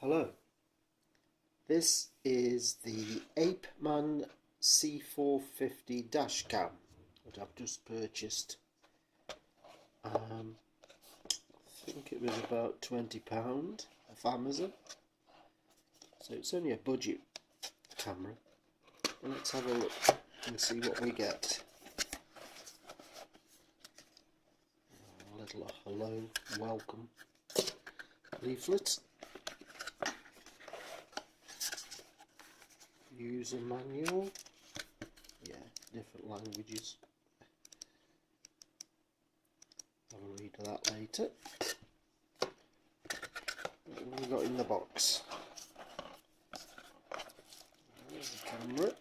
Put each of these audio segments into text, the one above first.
Hello, this is the Apeman C450 dash cam that I've just purchased. I think it was about £20 off Amazon, so it's only a budget camera. Let's have a look and see what we get. A little hello, welcome leaflet. User manual, yeah, different languages. Have a read of that later. What have we got in the box? There's the camera.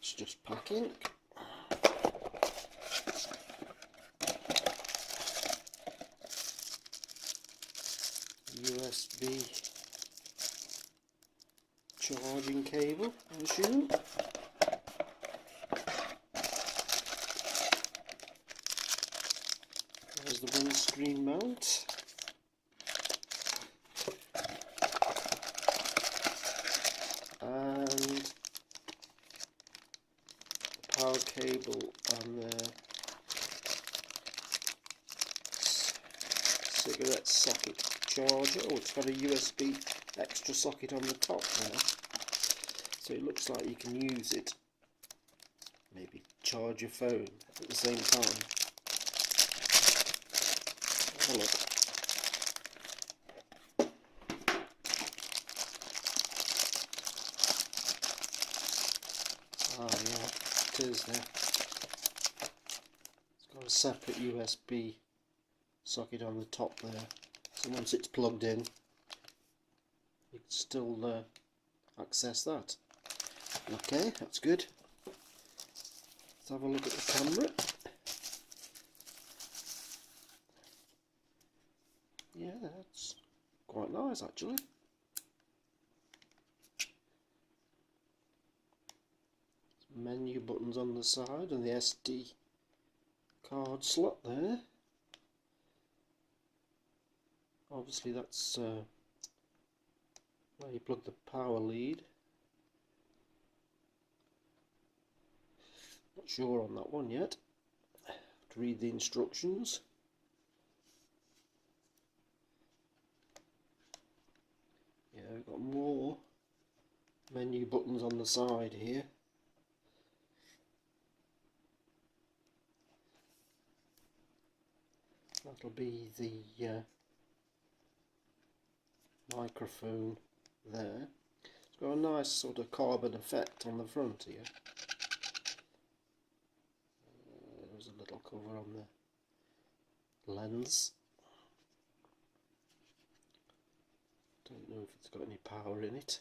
It's just packing. USB charging cable, I assume. There's the windscreen mount. And the power cable and the cigarette socket charger. Oh, it's got a USB extra socket on the top there, so it looks like you can use it, maybe charge your phone at the same time. Have a look. Ah yeah, it is there. It's got a separate USB socket on the top there, so once it's plugged in you can still access that. Okay, that's good. Let's have a look at the camera. Yeah, that's quite nice actually. Menu buttons on the side and the SD card slot there. Obviously that's where you plug the power lead. Not sure on that one yet. Have to read the instructions. Yeah, we've got more menu buttons on the side here. That'll be the microphone there. It's got a nice sort of carbon effect on the front here. There's a little cover on the lens. Don't know if it's got any power in it.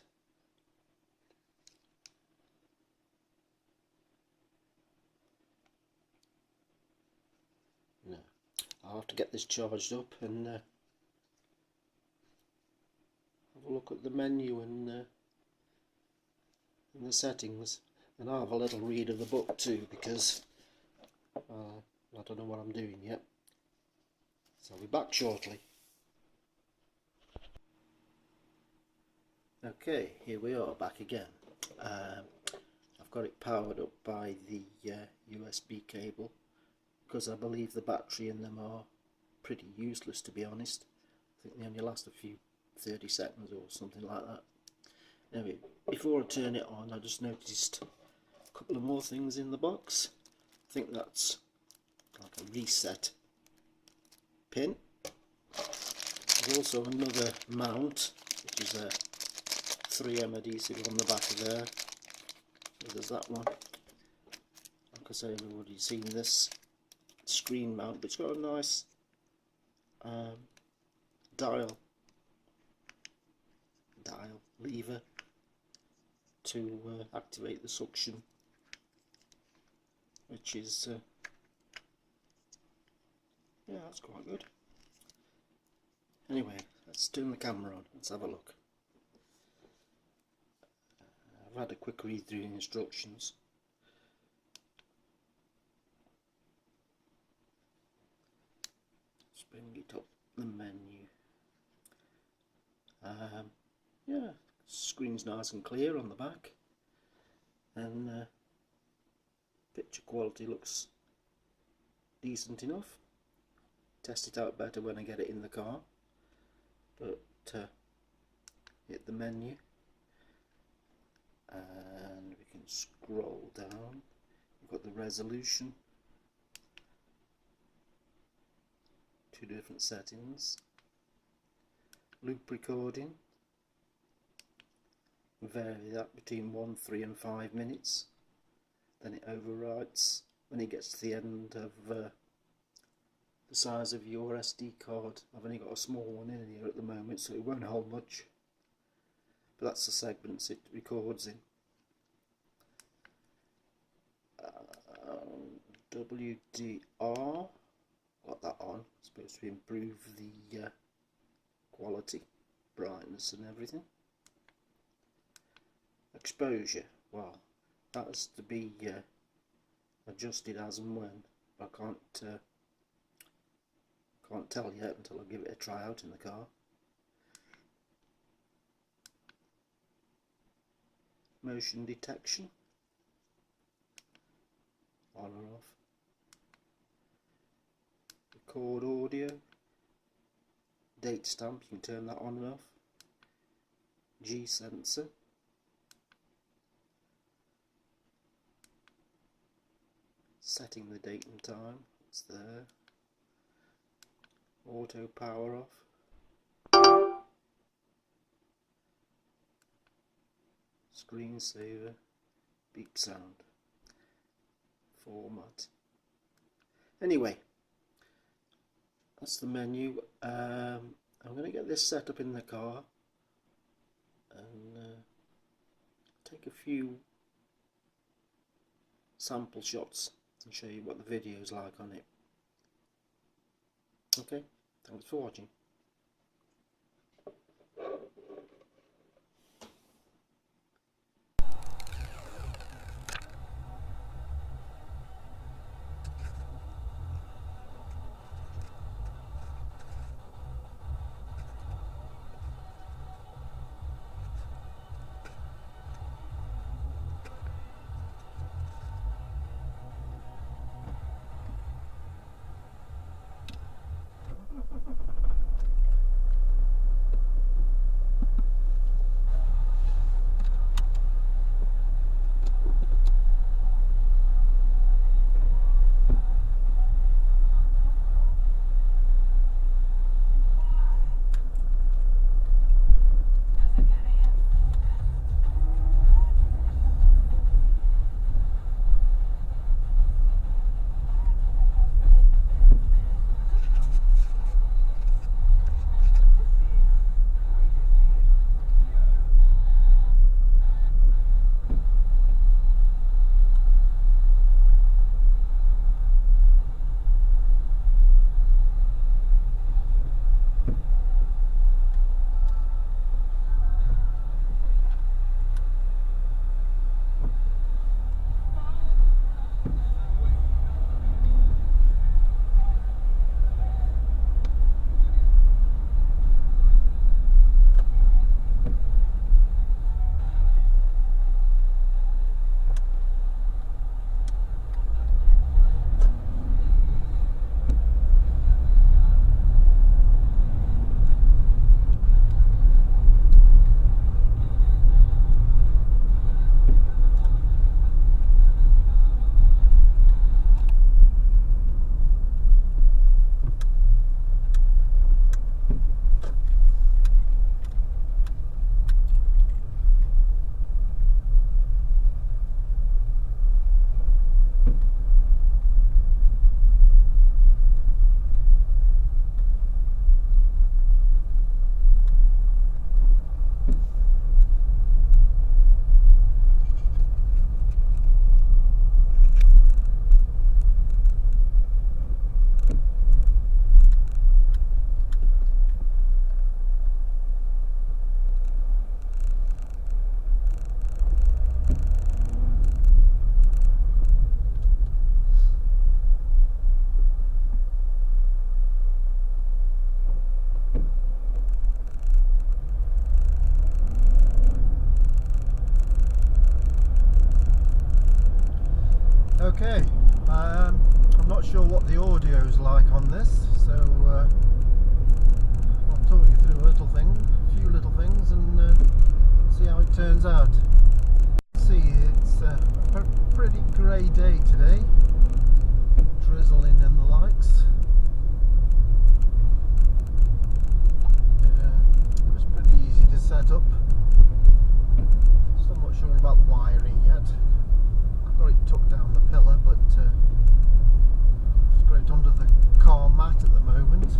No. I'll have to get this charged up and have a look at the menu and the settings, and I'll have a little read of the book too, because I don't know what I'm doing yet. So I'll be back shortly. Okay, here we are back again. I've got it powered up by the USB cable, because I believe the battery in them are pretty useless, to be honest. I think they only last a few 30 seconds or something like that. Anyway, before I turn it on, I just noticed a couple of more things in the box. I think that's like a reset pin. There's also another mount, which is a 3M adhesive on the back of there. So there's that one. Like I say, I've already seen this screen mount, but it's got a nice dial lever to activate the suction, which is yeah, that's quite good. Anyway, let's turn the camera on, let's have a look. I've had a quick read through the instructions. Let's bring it up the menu. Yeah, screen's nice and clear on the back, and picture quality looks decent enough. Test it out better when I get it in the car, but hit the menu and we can scroll down. We've got the resolution, 2 different settings, loop recording, vary that between 1, 3 and 5 minutes, then it overwrites when it gets to the end of the size of your SD card. I've only got a small one in here at the moment, so it won't hold much, but that's the segments it records in. WDR, got that on, supposed to improve the quality, brightness and everything. Exposure, well, that has to be adjusted as and when. I can't tell yet until I give it a try out in the car. Motion detection, on or off. Record audio, date stamp, you can turn that on and off. G sensor, setting the date and time, it's there. Auto power off, screensaver, beep sound, format. Anyway, that's the menu. I'm going to get this set up in the car and take a few sample shots and show you what the video is like on it. Okay, thanks for watching. Okay, I'm not sure what the audio's like on this, so I'll talk you through a few little things, and see how it turns out. See, it's a pretty grey day today, drizzling and the likes. It was pretty easy to set up. Still not sure about the wiring yet. I've got it tucked down the pillar, but just got it under the car mat at the moment.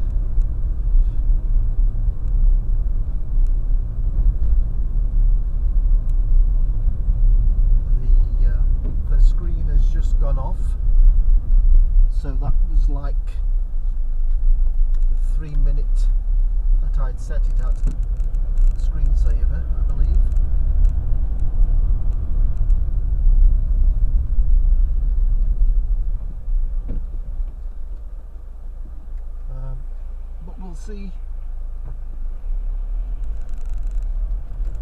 The screen has just gone off, so that was like the 3 minute that I'd set it at screensaver, I believe. But we'll see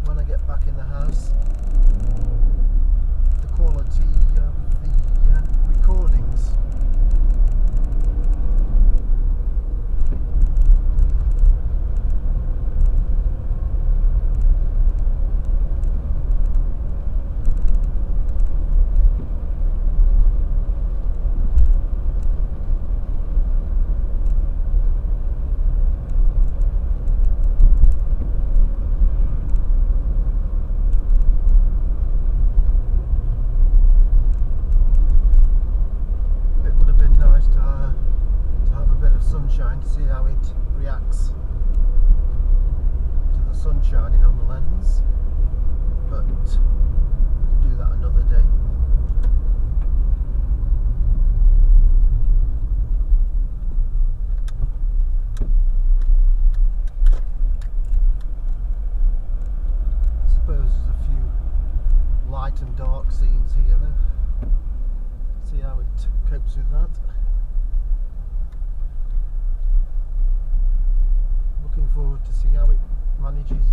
when I get back in the house the quality of the recordings. Sunshine to see how it reacts to the sun shining on the lens, but we'll do that another day. I suppose there's a few light and dark scenes here though. See how it copes with that. Looking forward to see how it manages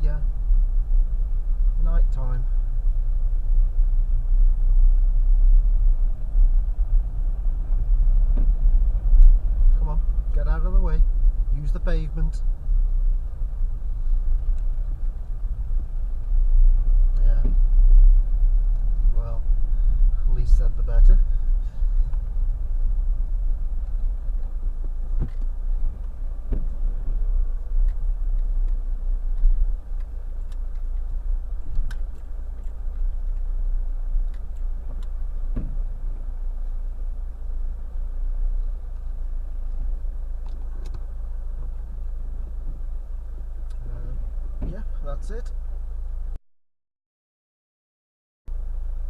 the night time. Come on, get out of the way. Use the pavement. Yeah. Well, least said the better. Yeah, that's it.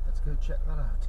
Let's go check that out.